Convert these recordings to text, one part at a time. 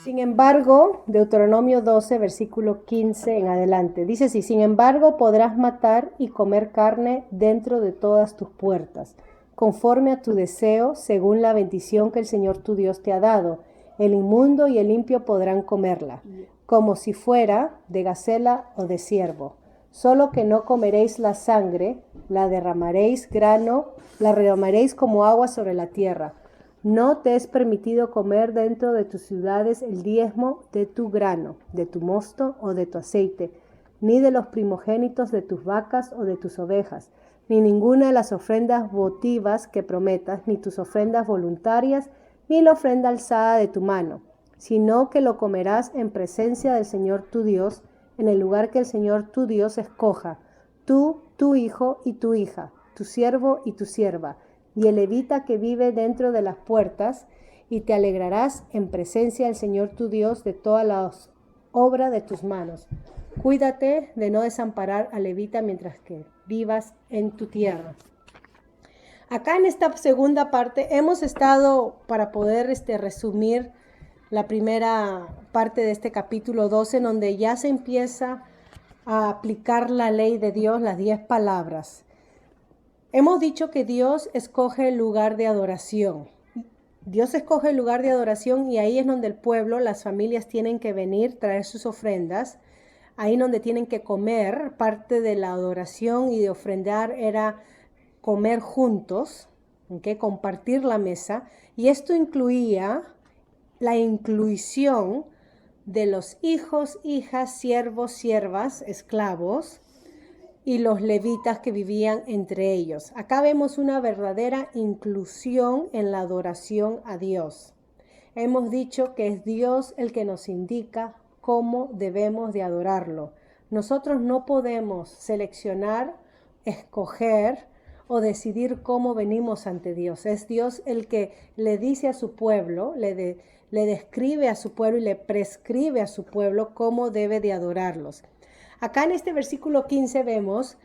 Sin embargo, Deuteronomio 12, versículo 15 en adelante, dice así: sin embargo, podrás matar y comer carne dentro de todas tus puertas, conforme a tu deseo, según la bendición que el Señor tu Dios te ha dado. El inmundo y el limpio podrán comerla, como si fuera de gacela o de ciervo. Solo que no comeréis la sangre, la derramaréis como agua sobre la tierra. No te es permitido comer dentro de tus ciudades el diezmo de tu grano, de tu mosto o de tu aceite, ni de los primogénitos de tus vacas o de tus ovejas, ni ninguna de las ofrendas votivas que prometas, ni tus ofrendas voluntarias, ni la ofrenda alzada de tu mano, sino que lo comerás en presencia del Señor tu Dios, en el lugar que el Señor tu Dios escoja, tú, tu hijo y tu hija, tu siervo y tu sierva, y el levita que vive dentro de las puertas, y te alegrarás en presencia del Señor tu Dios de todas las obras de tus manos. Cuídate de no desamparar al levita mientras que vivas en tu tierra. Acá en esta segunda parte hemos estado, para poder resumir la primera parte de este capítulo 12, en donde ya se empieza a aplicar la ley de Dios, las 10 palabras. Hemos dicho que Dios escoge el lugar de adoración. Dios escoge el lugar de adoración y ahí es donde el pueblo, las familias tienen que venir, traer sus ofrendas. Ahí es donde tienen que comer. Parte de la adoración y de ofrendar era comer juntos, ¿okay? Compartir la mesa. Y esto incluía la inclusión de los hijos, hijas, siervos, siervas, esclavos, y los levitas que vivían entre ellos. Acá vemos una verdadera inclusión en la adoración a Dios. Hemos dicho que es Dios el que nos indica cómo debemos de adorarlo. Nosotros no podemos seleccionar, escoger o decidir cómo venimos ante Dios. Es Dios el que le dice a su pueblo, le describe a su pueblo y le prescribe a su pueblo cómo debe de adorarlos. Acá en este versículo 15 vemos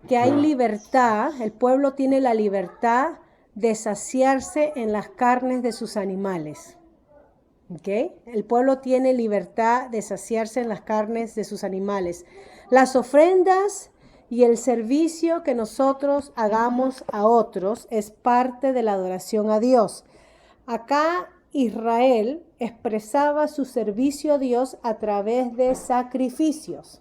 que hay libertad, el pueblo tiene la libertad de saciarse en las carnes de sus animales. ¿Okay? El pueblo tiene libertad de saciarse en las carnes de sus animales. Las ofrendas y el servicio que nosotros hagamos a otros es parte de la adoración a Dios. Acá Israel expresaba su servicio a Dios a través de sacrificios.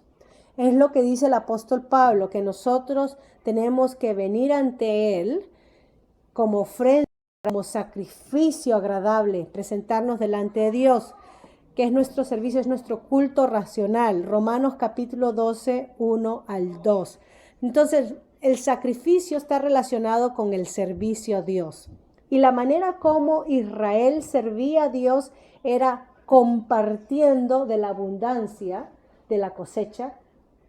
Es lo que dice el apóstol Pablo, que nosotros tenemos que venir ante Él como ofrenda, como sacrificio agradable, presentarnos delante de Dios, que es nuestro servicio, es nuestro culto racional. Romanos capítulo 12, 1 al 2. Entonces, el sacrificio está relacionado con el servicio a Dios. Y la manera como Israel servía a Dios era compartiendo de la abundancia de la cosecha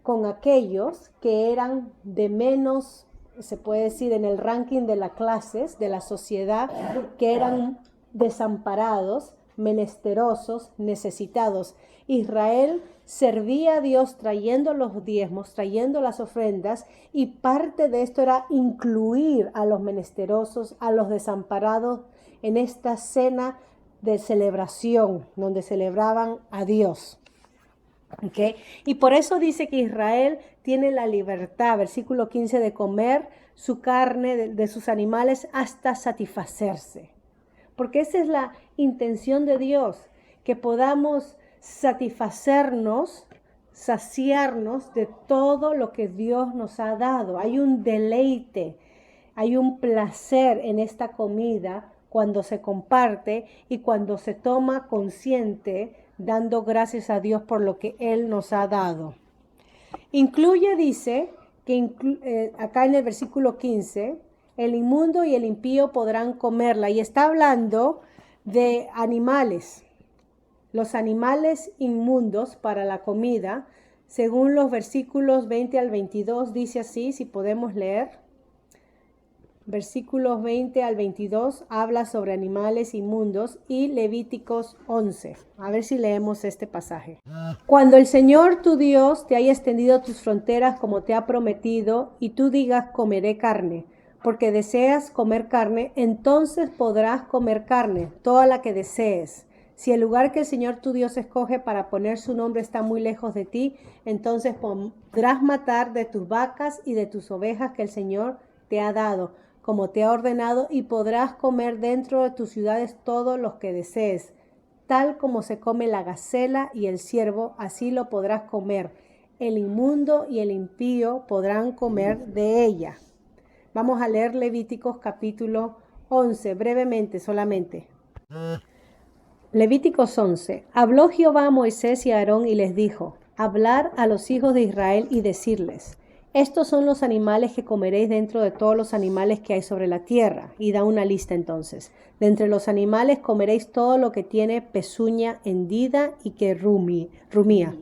con aquellos que eran de menos, se puede decir, en el ranking de las clases, de la sociedad, que eran desamparados, menesterosos, necesitados. Israel servía a Dios trayendo los diezmos, trayendo las ofrendas, y parte de esto era incluir a los menesterosos, a los desamparados en esta cena de celebración, donde celebraban a Dios. ¿Okay? Y por eso dice que Israel tiene la libertad, versículo 15, de comer su carne de sus animales hasta satisfacerse. Porque esa es la intención de Dios, que podamos satisfacernos, saciarnos de todo lo que Dios nos ha dado. Hay un deleite, hay un placer en esta comida cuando se comparte y cuando se toma consciente, dando gracias a Dios por lo que Él nos ha dado. Incluye, dice, que acá en el versículo 15, el inmundo y el impío podrán comerla. Y está hablando de animales. Los animales inmundos para la comida, según los versículos 20 al 22, dice así, si podemos leer. Versículos 20 al 22 habla sobre animales inmundos, y Levíticos 11. A ver si leemos este pasaje. Cuando el Señor tu Dios te haya extendido tus fronteras como te ha prometido, y tú digas comeré carne, porque deseas comer carne, entonces podrás comer carne, toda la que desees, Si el lugar que el Señor tu Dios escoge para poner su nombre está muy lejos de ti, entonces podrás matar de tus vacas y de tus ovejas que el Señor te ha dado, como te ha ordenado, y podrás comer dentro de tus ciudades todos los que desees. Tal como se come la gacela y el ciervo, así lo podrás comer. El inmundo y el impío podrán comer de ella. Vamos a leer Levíticos capítulo 11, brevemente solamente. Levíticos 11. Habló Jehová a Moisés y a Aarón y les dijo: hablar a los hijos de Israel y decirles: estos son los animales que comeréis dentro de todos los animales que hay sobre la tierra. Y da una lista entonces. De entre los animales comeréis todo lo que tiene pezuña hendida y que rumía.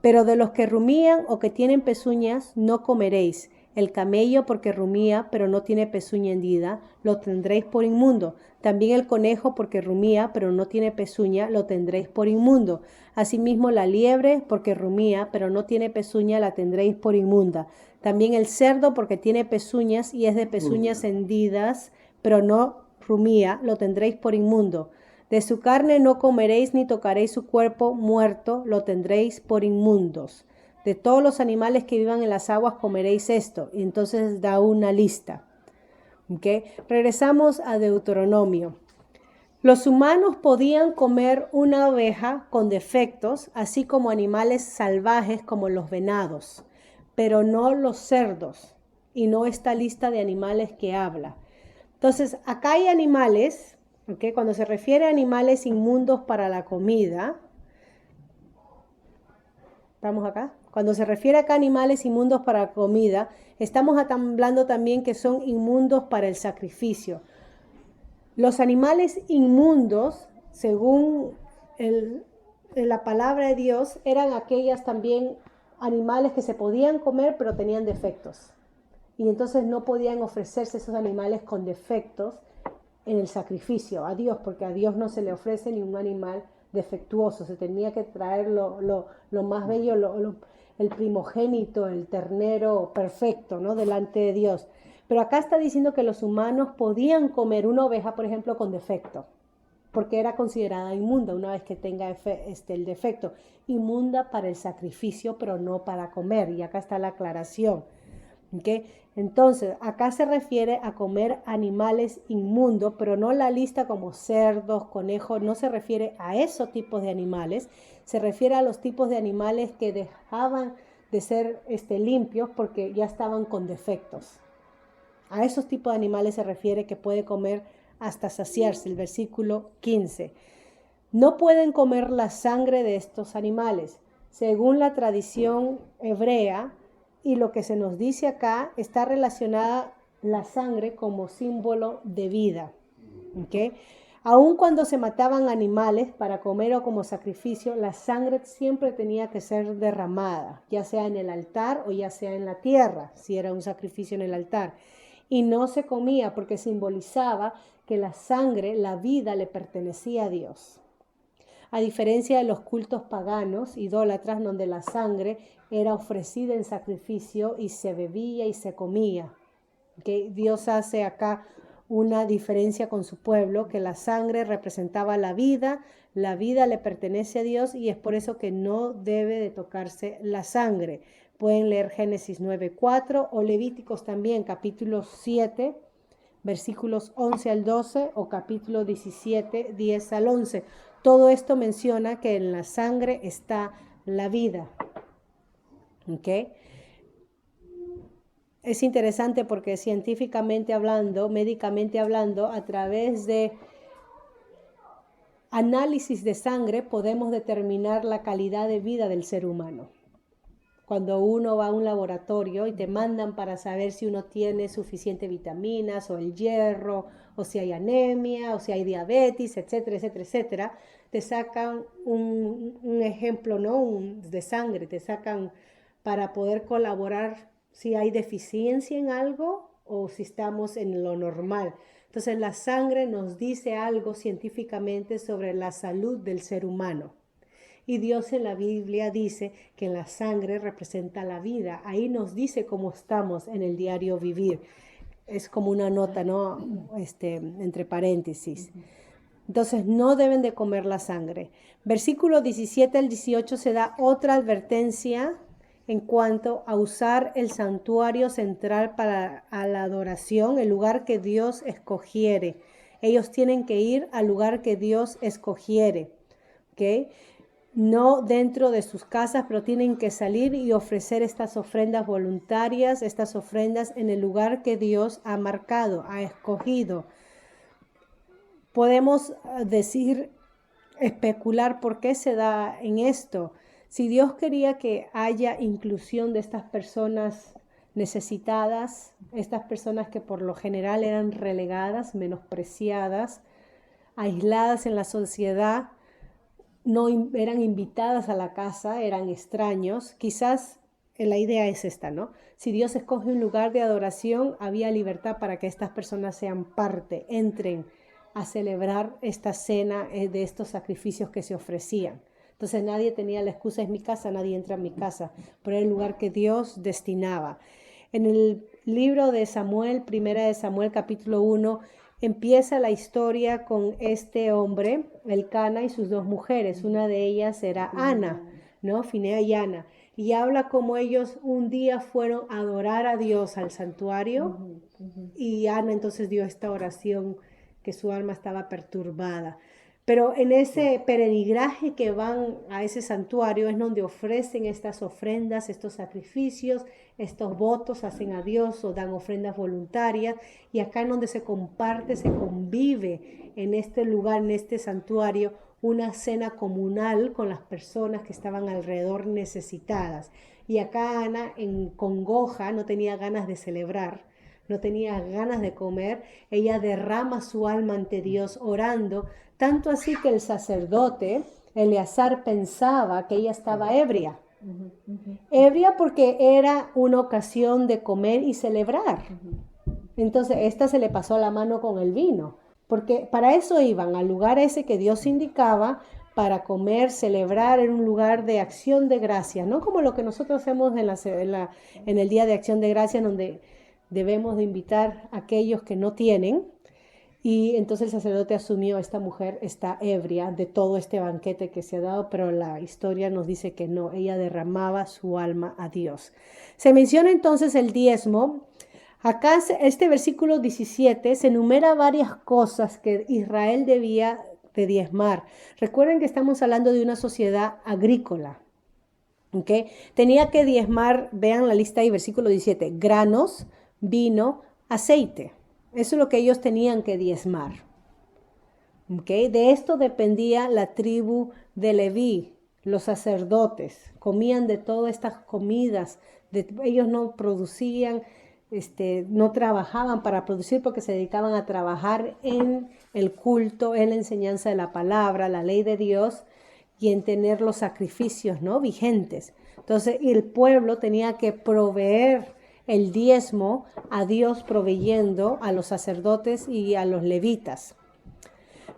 Pero de los que rumían o que tienen pezuñas no comeréis. El camello, porque rumía, pero no tiene pezuña hendida, lo tendréis por inmundo. También el conejo, porque rumía, pero no tiene pezuña, lo tendréis por inmundo. Asimismo la liebre, porque rumía, pero no tiene pezuña, la tendréis por inmunda. También el cerdo, porque tiene pezuñas y es de pezuñas hendidas, pero no rumía, lo tendréis por inmundo. De su carne no comeréis ni tocaréis su cuerpo muerto, lo tendréis por inmundos. De todos los animales que vivan en las aguas comeréis esto. Y entonces da una lista. ¿Okay? Regresamos a Deuteronomio. Los humanos podían comer una oveja con defectos, así como animales salvajes como los venados, pero no los cerdos, y no esta lista de animales que habla. Entonces, acá hay animales, ¿okay? Cuando se refiere a animales inmundos para la comida, ¿estamos acá? Cuando se refiere acá a animales inmundos para la comida, estamos hablando también que son inmundos para el sacrificio. Los animales inmundos, según la palabra de Dios, eran aquellas también animales que se podían comer pero tenían defectos. Y entonces no podían ofrecerse esos animales con defectos en el sacrificio a Dios, porque a Dios no se le ofrece ningún animal defectuoso. Se tenía que traer lo más bello, el primogénito, el ternero perfecto, ¿no? Delante de Dios. Pero acá está diciendo que los humanos podían comer una oveja, por ejemplo, con defecto, porque era considerada inmunda una vez que tenga el defecto. Inmunda para el sacrificio, pero no para comer. Y acá está la aclaración. ¿Okay? Entonces, acá se refiere a comer animales inmundos, pero no la lista como cerdos, conejos, no se refiere a esos tipos de animales, se refiere a los tipos de animales que dejaban de ser limpios porque ya estaban con defectos. A esos tipos de animales se refiere que puede comer hasta saciarse, el versículo 15. No pueden comer la sangre de estos animales. Según la tradición hebrea, y lo que se nos dice acá, está relacionada la sangre como símbolo de vida. ¿Okay? Aun cuando se mataban animales para comer o como sacrificio, la sangre siempre tenía que ser derramada, ya sea en el altar o ya sea en la tierra, si era un sacrificio en el altar. Y no se comía porque simbolizaba que la sangre, la vida, le pertenecía a Dios. A diferencia de los cultos paganos, idólatras, donde la sangre era ofrecida en sacrificio y se bebía y se comía. ¿Okay? Dios hace acá una diferencia con su pueblo, que la sangre representaba la vida le pertenece a Dios y es por eso que no debe de tocarse la sangre. Pueden leer Génesis 9:4 o Levíticos también, capítulo 7, versículos 11 al 12 o capítulo 17, 10 al 11. Todo esto menciona que en la sangre está la vida. ¿Okay? Es interesante porque científicamente hablando, médicamente hablando, a través de análisis de sangre podemos determinar la calidad de vida del ser humano. Cuando uno va a un laboratorio y te mandan para saber si uno tiene suficiente vitaminas o el hierro, o si hay anemia, o si hay diabetes, etcétera, etcétera, etcétera, te sacan un ejemplo, ¿no? De sangre, te sacan para poder colaborar si hay deficiencia en algo o si estamos en lo normal. Entonces la sangre nos dice algo científicamente sobre la salud del ser humano. Y Dios en la Biblia dice que la sangre representa la vida. Ahí nos dice cómo estamos en el diario vivir. Es como una nota, ¿no? Entre paréntesis. Entonces no deben de comer la sangre. Versículo 17 al 18 se da otra advertencia en cuanto a usar el santuario central para la adoración, el lugar que Dios escogiere. Ellos tienen que ir al lugar que Dios escogiere, ¿ok? No dentro de sus casas, pero tienen que salir y ofrecer estas ofrendas voluntarias, estas ofrendas en el lugar que Dios ha marcado, ha escogido. Podemos decir, especular por qué se da en esto. Si Dios quería que haya inclusión de estas personas necesitadas, estas personas que por lo general eran relegadas, menospreciadas, aisladas en la sociedad, no eran invitadas a la casa, eran extraños, quizás la idea es esta, ¿no? Si Dios escoge un lugar de adoración, había libertad para que estas personas sean parte, entren a celebrar esta cena de estos sacrificios que se ofrecían. Entonces nadie tenía la excusa, es mi casa, nadie entra en mi casa, pero era el lugar que Dios destinaba. En el libro de Samuel, primera de Samuel, capítulo 1, empieza la historia con este hombre, Elcana, y sus dos mujeres. Una de ellas era Ana, ¿no? Finea y Ana. Y habla como ellos un día fueron a adorar a Dios al santuario, y Ana entonces dio esta oración que su alma estaba perturbada. Pero en ese peregrinaje que van a ese santuario es donde ofrecen estas ofrendas, estos sacrificios, estos votos, hacen a Dios o dan ofrendas voluntarias. Y acá en donde se comparte, se convive en este lugar, en este santuario, una cena comunal con las personas que estaban alrededor necesitadas. Y acá Ana, en congoja, no tenía ganas de celebrar, no tenía ganas de comer, ella derrama su alma ante Dios orando, tanto así que el sacerdote, Eleazar, pensaba que ella estaba ebria. Ebria porque era una ocasión de comer y celebrar. Entonces esta se le pasó la mano con el vino, porque para eso iban al lugar ese que Dios indicaba, para comer, celebrar en un lugar de acción de gracias, no como lo que nosotros hacemos en el Día de Acción de Gracias, donde debemos de invitar a aquellos que no tienen. Y entonces el sacerdote asumió, esta mujer está ebria de todo este banquete que se ha dado, pero la historia nos dice que no, ella derramaba su alma a Dios. Se menciona entonces el diezmo. Acá este versículo 17 se enumera varias cosas que Israel debía de diezmar. Recuerden que estamos hablando de una sociedad agrícola, ¿okay? Tenía que diezmar, vean la lista ahí, versículo 17, granos, vino, aceite. Eso es lo que ellos tenían que diezmar. ¿Okay? De esto dependía la tribu de Leví, los sacerdotes. Comían de todas estas comidas. Ellos no producían, no trabajaban para producir porque se dedicaban a trabajar en el culto, en la enseñanza de la palabra, la ley de Dios y en tener los sacrificios, ¿no?, vigentes. Entonces el pueblo tenía que proveer el diezmo a Dios, proveyendo a los sacerdotes y a los levitas.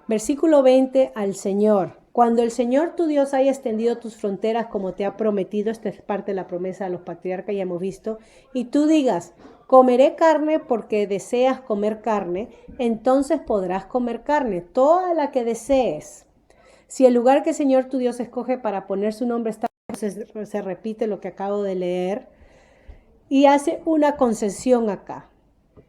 Versículo 20, al Señor. Cuando el Señor tu Dios haya extendido tus fronteras como te ha prometido, esta es parte de la promesa de los patriarcas, ya hemos visto, y tú digas, comeré carne porque deseas comer carne, entonces podrás comer carne, toda la que desees. Si el lugar que el Señor tu Dios escoge para poner su nombre está, se repite lo que acabo de leer, y hace una concesión acá.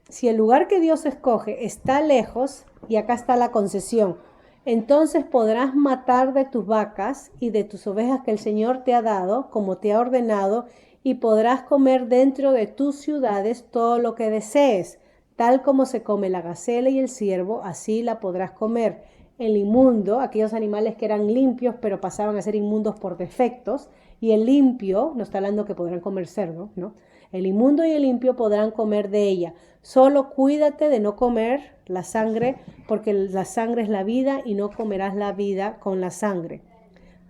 Si el lugar que Dios escoge está lejos, y acá está la concesión, entonces podrás matar de tus vacas y de tus ovejas que el Señor te ha dado, como te ha ordenado, y podrás comer dentro de tus ciudades todo lo que desees, tal como se come la gacela y el ciervo, así la podrás comer. El inmundo, aquellos animales que eran limpios pero pasaban a ser inmundos por defectos, y el limpio, no está hablando que podrán comer cerdo, ¿no? El inmundo y el limpio podrán comer de ella. Solo cuídate de no comer la sangre, porque la sangre es la vida y no comerás la vida con la sangre.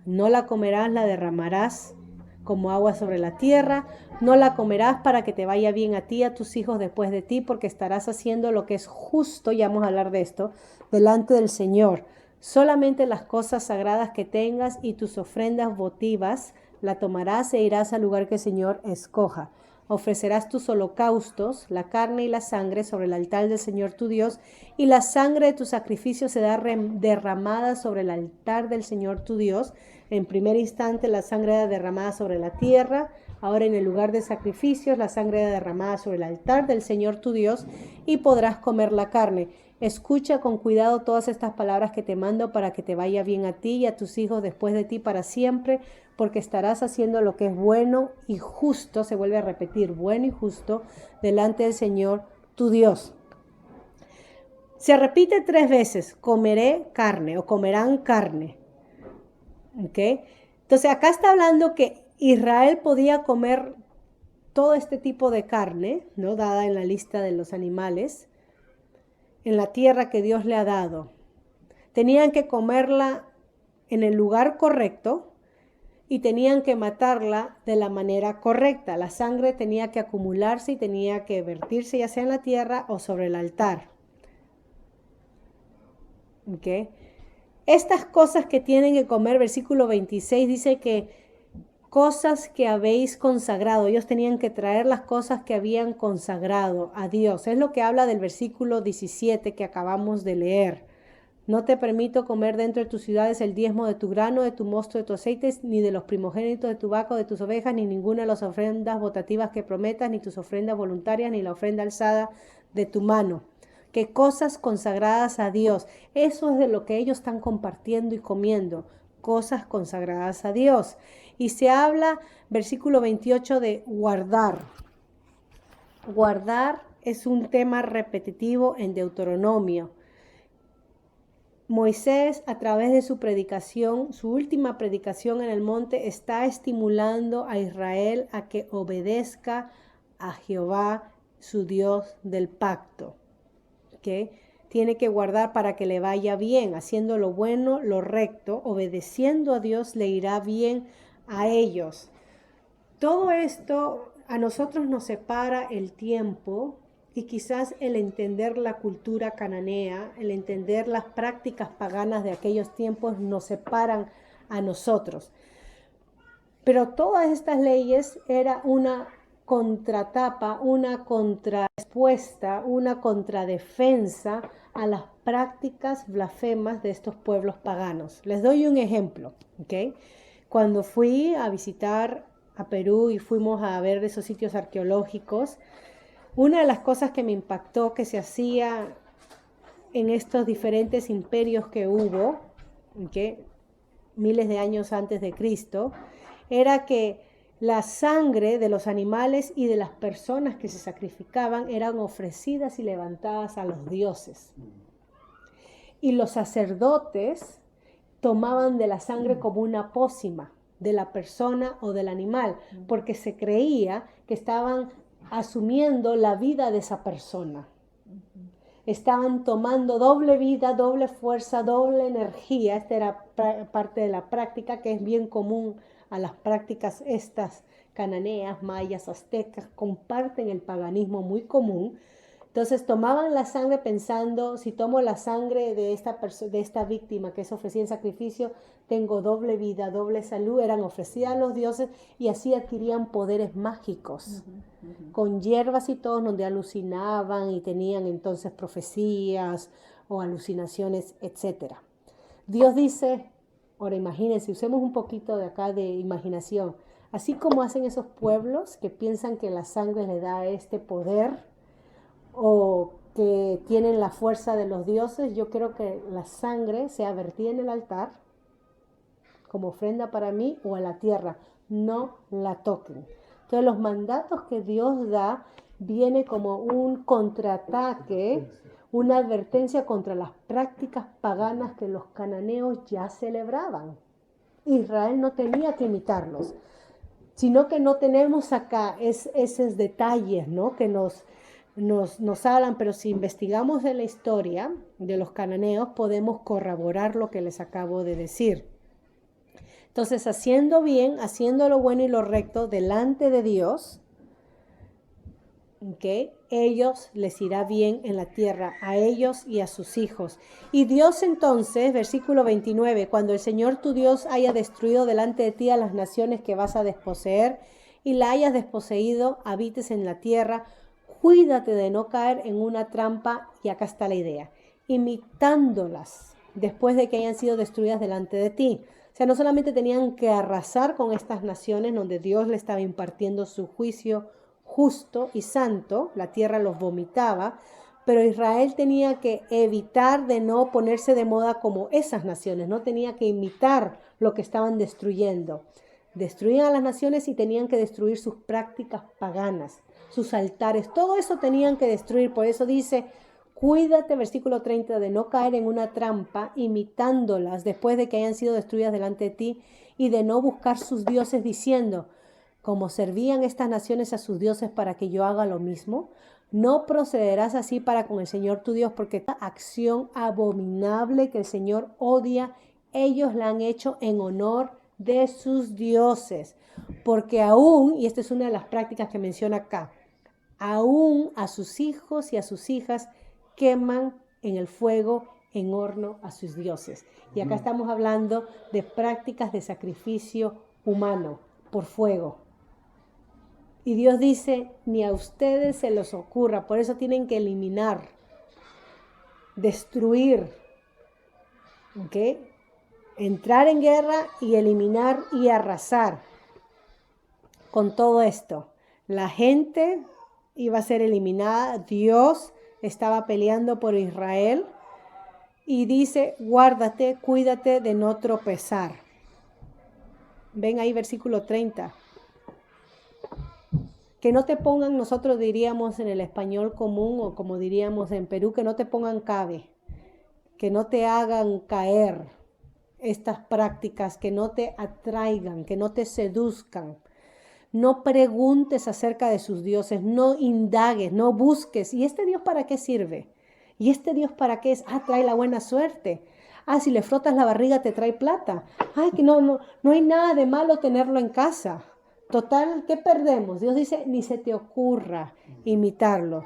No la comerás, la derramarás como agua sobre la tierra. No la comerás para que te vaya bien a ti y a tus hijos después de ti, porque estarás haciendo lo que es justo, ya vamos a hablar de esto, delante del Señor. Solamente las cosas sagradas que tengas y tus ofrendas votivas la tomarás e irás al lugar que el Señor escoja. Ofrecerás tus holocaustos, la carne y la sangre sobre el altar del Señor tu Dios, y la sangre de tu sacrificio será derramada sobre el altar del Señor tu Dios. En primer instante la sangre era derramada sobre la tierra, ahora en el lugar de sacrificios la sangre era derramada sobre el altar del Señor tu Dios, y podrás comer la carne. Escucha con cuidado todas estas palabras que te mando para que te vaya bien a ti y a tus hijos después de ti para siempre, porque estarás haciendo lo que es bueno y justo, se vuelve a repetir, bueno y justo, delante del Señor tu Dios. Se repite 3 veces, comeré carne o comerán carne. ¿Ok? Entonces acá está hablando que Israel podía comer todo este tipo de carne, ¿no? Dada en la lista de los animales, en la tierra que Dios le ha dado. Tenían que comerla en el lugar correcto y tenían que matarla de la manera correcta. La sangre tenía que acumularse y tenía que vertirse ya sea en la tierra o sobre el altar. ¿Okay? Estas cosas que tienen que comer, versículo 26 dice que cosas que habéis consagrado. Ellos tenían que traer las cosas que habían consagrado a Dios. Es lo que habla del versículo 17 que acabamos de leer. No te permito comer dentro de tus ciudades el diezmo de tu grano, de tu mosto, de tu aceite, ni de los primogénitos de tu vaca, de tus ovejas, ni ninguna de las ofrendas votativas que prometas, ni tus ofrendas voluntarias, ni la ofrenda alzada de tu mano. Que cosas consagradas a Dios. Eso es de lo que ellos están compartiendo y comiendo. Cosas consagradas a Dios. Y se habla, versículo 28, de guardar. Guardar es un tema repetitivo en Deuteronomio. Moisés, a través de su predicación, su última predicación en el monte, está estimulando a Israel a que obedezca a Jehová, su Dios del pacto. ¿Okay? Tiene que guardar para que le vaya bien, haciendo lo bueno, lo recto, obedeciendo a Dios, le irá bien a ellos. Todo esto a nosotros nos separa el tiempo y quizás el entender la cultura cananea, el entender las prácticas paganas de aquellos tiempos nos separan a nosotros. Pero todas estas leyes era una contratapa, una contrarrespuesta, una contradefensa a las prácticas blasfemas de estos pueblos paganos. Les doy un ejemplo, ¿ok? Cuando fui a visitar a Perú y fuimos a ver esos sitios arqueológicos, una de las cosas que me impactó que se hacía en estos diferentes imperios que hubo, ¿okay? Miles de años antes de Cristo, era que la sangre de los animales y de las personas que se sacrificaban eran ofrecidas y levantadas a los dioses. Y los sacerdotes tomaban de la sangre como una pócima de la persona o del animal, porque se creía que estaban asumiendo la vida de esa persona. Estaban tomando doble vida, doble fuerza, doble energía. Esta era parte de la práctica que es bien común a las prácticas estas cananeas, mayas, aztecas, comparten el paganismo muy común. Entonces tomaban la sangre pensando, si tomo la sangre de esta víctima que es ofrecida en sacrificio, tengo doble vida, doble salud, eran ofrecidas a los dioses y así adquirían poderes mágicos, con hierbas y todo, donde alucinaban y tenían entonces profecías o alucinaciones, etc. Dios dice, ahora imagínense, usemos un poquito de acá de imaginación, así como hacen esos pueblos que piensan que la sangre le da este poder, o que tienen la fuerza de los dioses, yo creo que la sangre sea vertida en el altar como ofrenda para mí o a la tierra, no la toquen. Entonces los mandatos que Dios da viene como un contraataque, una advertencia contra las prácticas paganas que los cananeos ya celebraban. Israel no tenía que imitarlos, sino que no tenemos acá esos detalles, ¿no? Que nos hablan, pero si investigamos de la historia de los cananeos podemos corroborar lo que les acabo de decir. Entonces, haciendo bien, haciendo lo bueno y lo recto delante de Dios, ¿okay? Ellos les irá bien en la tierra, a ellos y a sus hijos. Y Dios entonces, versículo 29, cuando el Señor tu Dios haya destruido delante de ti a las naciones que vas a desposeer, y la hayas desposeído, habites en la tierra, cuídate de no caer en una trampa, y acá está la idea, imitándolas después de que hayan sido destruidas delante de ti. O sea, no solamente tenían que arrasar con estas naciones donde Dios le estaba impartiendo su juicio justo y santo, la tierra los vomitaba, pero Israel tenía que evitar de no ponerse de moda como esas naciones, no tenía que imitar lo que estaban destruyendo. Destruían a las naciones y tenían que destruir sus prácticas paganas, sus altares, todo eso tenían que destruir. Por eso dice, cuídate, versículo 30, de no caer en una trampa imitándolas después de que hayan sido destruidas delante de ti, y de no buscar sus dioses diciendo, como servían estas naciones a sus dioses para que yo haga lo mismo. No procederás así para con el Señor tu Dios, porque esta acción abominable que el Señor odia, ellos la han hecho en honor de sus dioses. Porque aún, y esta es una de las prácticas que menciona acá, aún a sus hijos y a sus hijas queman en el fuego en horno a sus dioses. Y acá estamos hablando de prácticas de sacrificio humano por fuego. Y Dios dice, ni a ustedes se les ocurra, por eso tienen que eliminar, destruir, ¿ok? Entrar en guerra y eliminar y arrasar con todo esto. La gente iba a ser eliminada, Dios estaba peleando por Israel y dice, guárdate, cuídate de no tropezar. Ven ahí versículo 30. Que no te pongan, nosotros diríamos en el español común o como diríamos en Perú, que no te pongan cabe, que no te hagan caer estas prácticas, que no te atraigan, que no te seduzcan. No preguntes acerca de sus dioses, no indagues, no busques. ¿Y este Dios para qué sirve? ¿Y este Dios para qué es? Trae la buena suerte. Si le frotas la barriga te trae plata. Que no hay nada de malo tenerlo en casa. Total, ¿qué perdemos? Dios dice, ni se te ocurra imitarlo.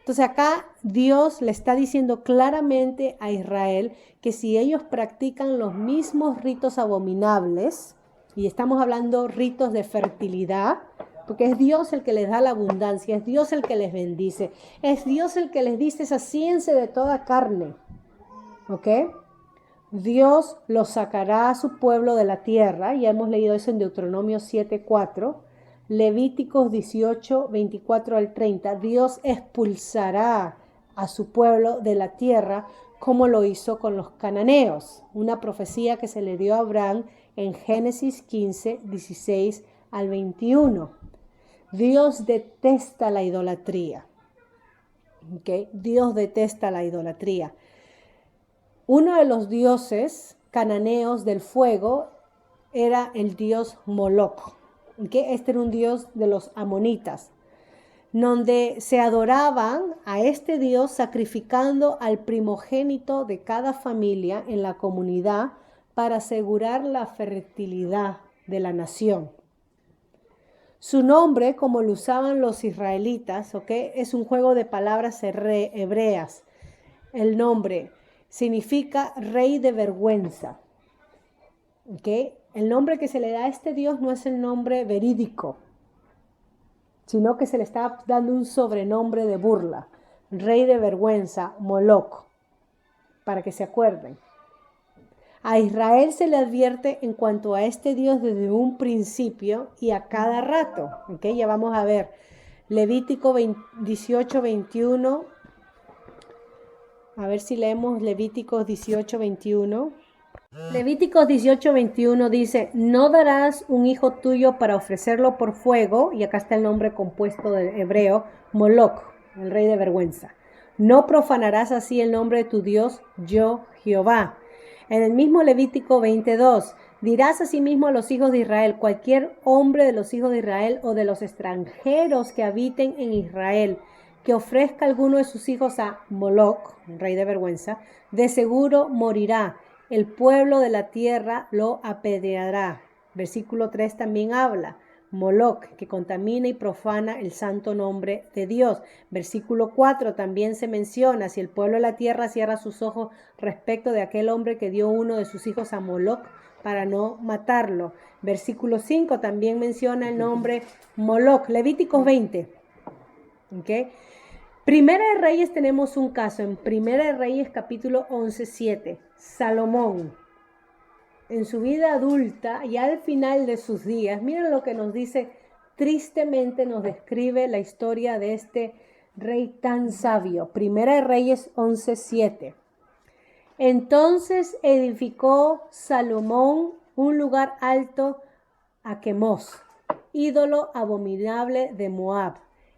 Entonces acá Dios le está diciendo claramente a Israel que si ellos practican los mismos ritos abominables, y estamos hablando ritos de fertilidad, porque es Dios el que les da la abundancia, es Dios el que les bendice, es Dios el que les dice, sacíense de toda carne, ¿ok? Dios los sacará a su pueblo de la tierra, ya hemos leído eso en Deuteronomio 7:4, Levíticos 18, 24 al 30, Dios expulsará a su pueblo de la tierra como lo hizo con los cananeos, una profecía que se le dio a Abraham en Génesis 15, 16 al 21. Dios detesta la idolatría, ¿ok? Dios detesta la idolatría. Uno de los dioses cananeos del fuego era el dios Moloc, que este era un dios de los amonitas, donde se adoraban a este dios sacrificando al primogénito de cada familia en la comunidad para asegurar la fertilidad de la nación. Su nombre, como lo usaban los israelitas, es un juego de palabras hebreas. El nombre significa rey de vergüenza. El nombre que se le da a este Dios no es el nombre verídico, sino que se le está dando un sobrenombre de burla. Rey de vergüenza, Moloc, para que se acuerden. A Israel se le advierte en cuanto a este Dios desde un principio y a cada rato. Ya vamos a ver. Levítico 18, 21. A ver si leemos Levíticos 18, 21. Levíticos 18, 21 dice, no darás un hijo tuyo para ofrecerlo por fuego, y acá está el nombre compuesto del hebreo, Moloc, el rey de vergüenza. No profanarás así el nombre de tu Dios, yo Jehová. En el mismo Levítico 22, dirás asimismo a los hijos de Israel, cualquier hombre de los hijos de Israel o de los extranjeros que habiten en Israel, que ofrezca alguno de sus hijos a Moloc, rey de vergüenza, de seguro morirá. El pueblo de la tierra lo apedreará. Versículo 3 también habla. Moloc, que contamina y profana el santo nombre de Dios. Versículo 4 también se menciona, si el pueblo de la tierra cierra sus ojos respecto de aquel hombre que dio uno de sus hijos a Moloc, para no matarlo. Versículo 5 también menciona el nombre Moloc. Levíticos 20. ¿Okay? Primera de Reyes tenemos un caso. En Primera de Reyes capítulo 11, 7. Salomón, en su vida adulta y al final de sus días, miren lo que nos dice, tristemente nos describe la historia de este rey tan sabio. Primera de Reyes 11, 7. Entonces edificó Salomón un lugar alto a Quemos, ídolo abominable de Moab,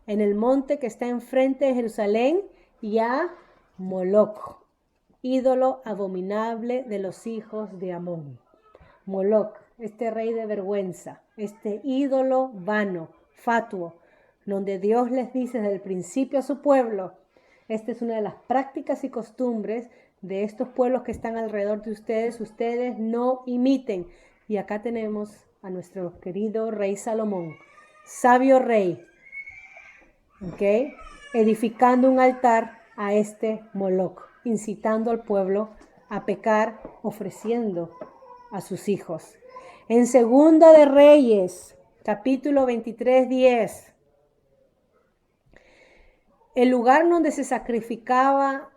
en el monte que está enfrente de Jerusalén, y a Moloc, ídolo abominable de los hijos de Amón. Moloc, este rey de vergüenza, este ídolo vano, fatuo, donde Dios les dice desde el principio a su pueblo, esta es una de las prácticas y costumbres de estos pueblos que están alrededor de ustedes, ustedes no imiten. Y acá tenemos a nuestro querido rey Salomón, sabio rey, ¿ok? Edificando un altar a este Moloc, incitando al pueblo a pecar, ofreciendo a sus hijos. En Segunda de Reyes, capítulo 23, 10, el lugar donde se sacrificaba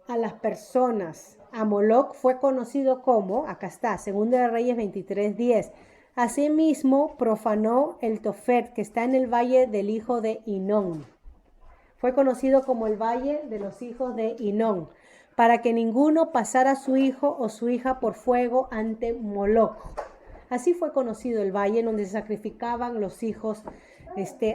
a las personas a Moloc fue conocido como, acá está, Segunda de Reyes 23, 10. Asimismo, profanó el Tofet, que está en el valle del hijo de Hinón. Fue conocido como el valle de los hijos de Hinón, para que ninguno pasara su hijo o su hija por fuego ante Moloc. Así fue conocido el valle donde se sacrificaban los hijos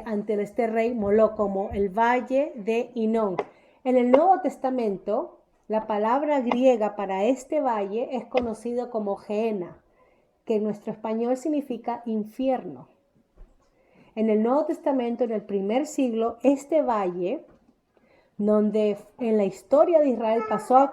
ante este rey Moloc, como el valle de Hinón. En el Nuevo Testamento, la palabra griega para este valle es conocido como Gehenna, que en nuestro español significa infierno. En el Nuevo Testamento, en el primer siglo, este valle, donde en la historia de Israel pasó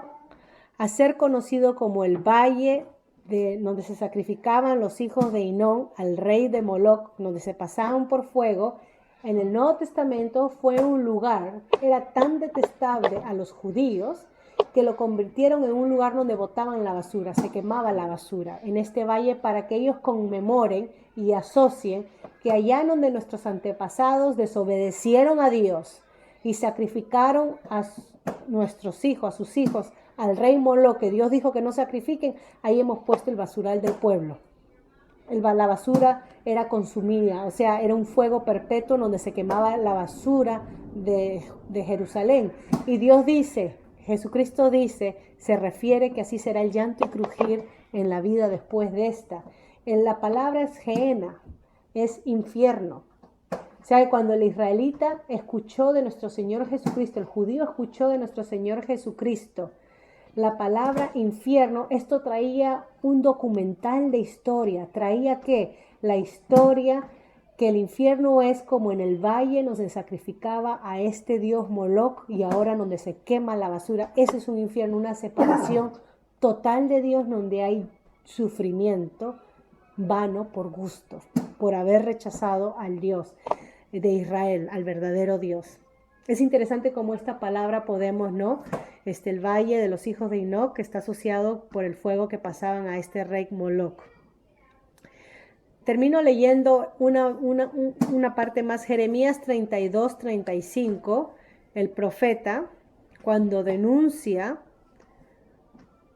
a ser conocido como el valle donde se sacrificaban los hijos de Hinón al rey de Moloc, donde se pasaban por fuego, en el Nuevo Testamento fue un lugar, era tan detestable a los judíos, que lo convirtieron en un lugar donde botaban la basura, se quemaba la basura en este valle, para que ellos conmemoren y asocien que allá donde nuestros antepasados desobedecieron a Dios y sacrificaron a nuestros hijos, a sus hijos, al rey Moloc, que Dios dijo que no sacrifiquen, ahí hemos puesto el basural del pueblo. La basura era consumida, o sea, era un fuego perpetuo donde se quemaba la basura de Jerusalén. Y Dios dice, Jesucristo dice, se refiere que así será el llanto y crujir en la vida después de esta. En la palabra es Gehenna, es infierno. O sea, cuando el israelita escuchó de nuestro Señor Jesucristo, el judío escuchó de nuestro Señor Jesucristo, la palabra infierno, esto traía un documental de historia, traía que la historia que el infierno es como en el valle donde se sacrificaba a este dios Moloc y ahora donde se quema la basura. Eso es un infierno, una separación total de Dios donde hay sufrimiento vano por gusto, por haber rechazado al Dios de Israel, al verdadero Dios. Es interesante cómo esta palabra podemos, ¿no? El valle de los hijos de Enoc, que está asociado por el fuego que pasaban a este rey Moloc. Termino leyendo una parte más. Jeremías 32, 35, el profeta, cuando denuncia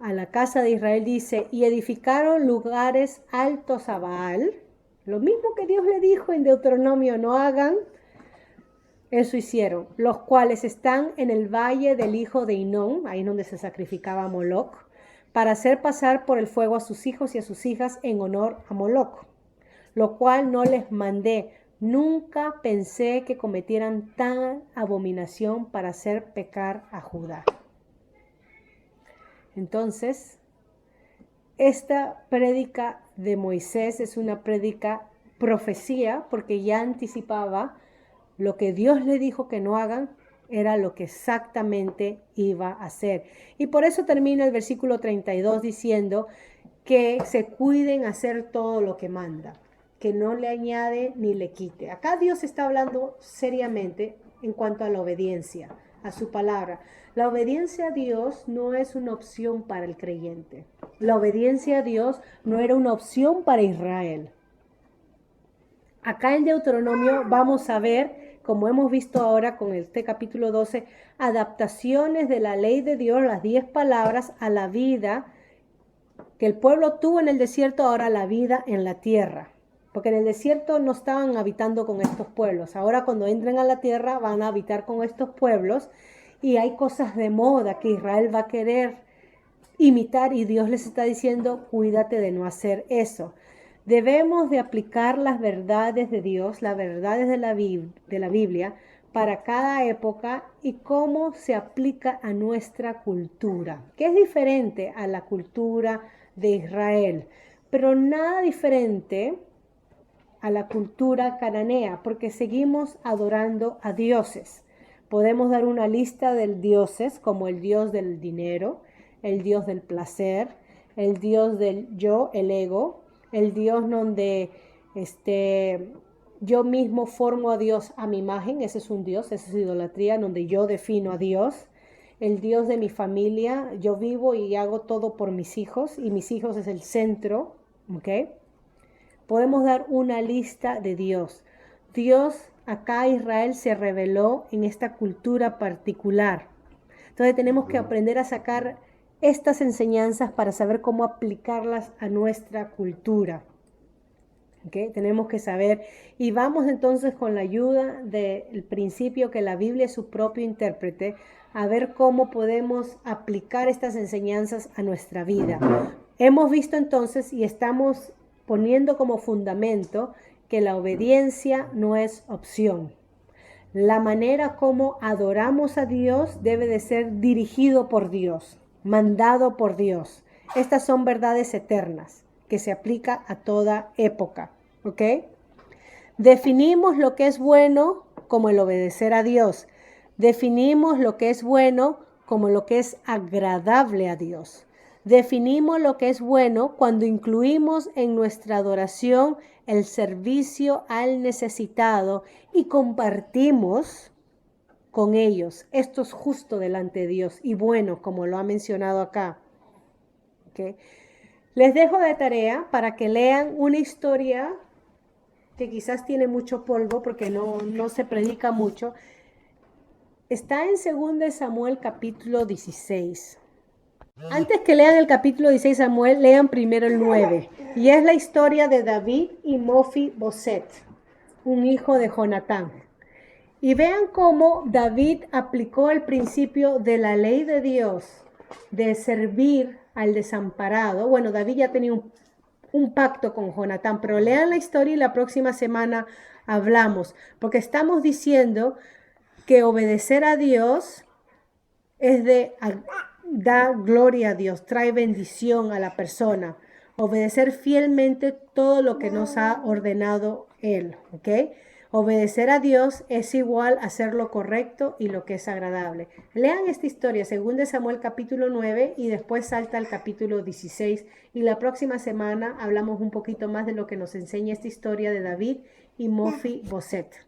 a la casa de Israel, dice, y edificaron lugares altos a Baal, lo mismo que Dios le dijo en Deuteronomio, no hagan, eso hicieron, los cuales están en el valle del hijo de Hinón, ahí donde se sacrificaba a Moloc, para hacer pasar por el fuego a sus hijos y a sus hijas en honor a Moloc, lo cual no les mandé. Nunca pensé que cometieran tan abominación para hacer pecar a Judá. Entonces, esta prédica de Moisés es una prédica profecía, porque ya anticipaba lo que Dios le dijo que no hagan, era lo que exactamente iba a hacer. Y por eso termina el versículo 32 diciendo que se cuiden hacer todo lo que manda, que no le añade ni le quite. Acá Dios está hablando seriamente en cuanto a la obediencia, a su palabra. La obediencia a Dios no es una opción para el creyente. La obediencia a Dios no era una opción para Israel. Acá en Deuteronomio vamos a ver, como hemos visto ahora con este capítulo 12, adaptaciones de la ley de Dios, las 10 palabras, a la vida que el pueblo tuvo en el desierto, ahora la vida en la tierra. Porque en el desierto no estaban habitando con estos pueblos. Ahora cuando entren a la tierra van a habitar con estos pueblos y hay cosas de moda que Israel va a querer imitar y Dios les está diciendo, cuídate de no hacer eso. Debemos de aplicar las verdades de Dios, las verdades de la Biblia para cada época y cómo se aplica a nuestra cultura, que es diferente a la cultura de Israel, pero nada diferente a la cultura cananea, porque seguimos adorando a dioses. Podemos dar una lista de dioses como el dios del dinero, el dios del placer, el dios del yo, el ego, el dios donde yo mismo formo a Dios a mi imagen, ese es un dios, esa es idolatría, donde yo defino a Dios. El dios de mi familia, yo vivo y hago todo por mis hijos y mis hijos es el centro, ¿ok? Podemos dar una lista de Dios. Dios acá Israel se reveló en esta cultura particular. Entonces tenemos que aprender a sacar estas enseñanzas para saber cómo aplicarlas a nuestra cultura. ¿Okay? Tenemos que saber y vamos entonces con la ayuda del principio que la Biblia es su propio intérprete a ver cómo podemos aplicar estas enseñanzas a nuestra vida. Hemos visto entonces y estamos poniendo como fundamento que la obediencia no es opción. La manera como adoramos a Dios debe de ser dirigido por Dios, mandado por Dios. Estas son verdades eternas que se aplica a toda época, ¿ok? Definimos lo que es bueno como el obedecer a Dios. Definimos lo que es bueno como lo que es agradable a Dios. Definimos lo que es bueno cuando incluimos en nuestra adoración el servicio al necesitado y compartimos con ellos. Esto es justo delante de Dios y bueno, como lo ha mencionado acá. ¿Okay? Les dejo de tarea para que lean una historia que quizás tiene mucho polvo porque no se predica mucho. Está en 2 Samuel capítulo 16. Antes que lean el capítulo 16 Samuel, lean primero el 9. Y es la historia de David y Mefi-Boset, un hijo de Jonatán. Y vean cómo David aplicó el principio de la ley de Dios de servir al desamparado. Bueno, David ya tenía un pacto con Jonatán, pero lean la historia y la próxima semana hablamos, porque estamos diciendo que obedecer a Dios es da gloria a Dios, trae bendición a la persona. Obedecer fielmente todo lo que nos ha ordenado Él, ¿ok? Obedecer a Dios es igual a hacer lo correcto y lo que es agradable. Lean esta historia, 2 Samuel capítulo 9 y después salta al capítulo 16 y la próxima semana hablamos un poquito más de lo que nos enseña esta historia de David y Mefi-Boset.